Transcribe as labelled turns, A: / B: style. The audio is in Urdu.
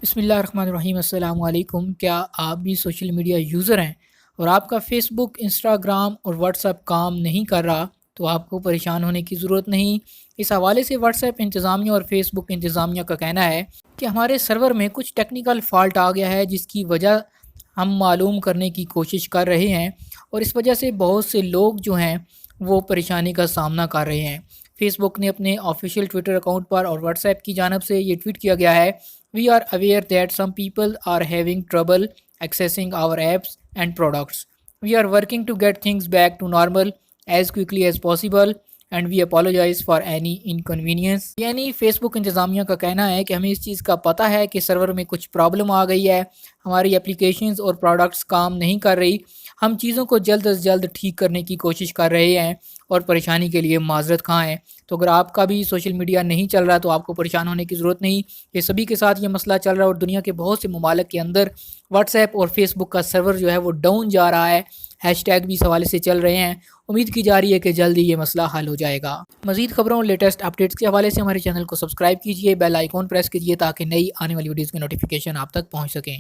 A: بسم اللہ الرحمن الرحیم۔ السلام علیکم۔ کیا آپ بھی سوشل میڈیا یوزر ہیں اور آپ کا فیس بک، انسٹاگرام اور واٹس ایپ کام نہیں کر رہا؟ تو آپ کو پریشان ہونے کی ضرورت نہیں۔ اس حوالے سے واٹس ایپ انتظامیہ اور فیس بک انتظامیہ کا کہنا ہے کہ ہمارے سرور میں کچھ ٹیکنیکل فالٹ آ گیا ہے، جس کی وجہ ہم معلوم کرنے کی کوشش کر رہے ہیں، اور اس وجہ سے بہت سے لوگ جو ہیں وہ پریشانی کا سامنا کر رہے ہیں۔ فیس بک نے اپنے آفیشیل ٹویٹر اکاؤنٹ پر اور واٹس ایپ کی جانب سے یہ ٹویٹ کیا گیا ہے: We are aware that some people are having trouble accessing our apps and products. We are working to get things back to normal as quickly as possible and we apologize for any inconvenience. یعنی فیس بک انتظامیہ کا کہنا ہے کہ ہمیں اس چیز کا پتہ ہے کہ سرور میں کچھ پرابلم آ گئی ہے، ہماری اپلیکیشنز اور پروڈکٹس کام نہیں کر رہی، ہم چیزوں کو جلد از جلد ٹھیک کرنے کی کوشش کر رہے ہیں اور پریشانی کے لیے معذرت خواہ ہیں۔ تو اگر آپ کا بھی سوشل میڈیا نہیں چل رہا تو آپ کو پریشان ہونے کی ضرورت نہیں، یہ سبھی کے ساتھ یہ مسئلہ چل رہا ہے، اور دنیا کے بہت سے ممالک کے اندر واٹس ایپ اور فیس بک کا سرور جو ہے وہ ڈاؤن جا رہا ہے۔ ہیش ٹیگ بھی اس حوالے سے چل رہے ہیں۔ امید کی جا رہی ہے کہ جلد ہی یہ مسئلہ حل ہو جائے گا۔ مزید خبروں اور لیٹسٹ اپڈیٹس کے حوالے سے ہمارے چینل کو سبسکرائب کیجیے، بیل آئیکن پریس کیجیے تاکہ نئی آنے والی ویڈیوز کی نوٹیفیکیشن آپ تک پہنچ سکیں۔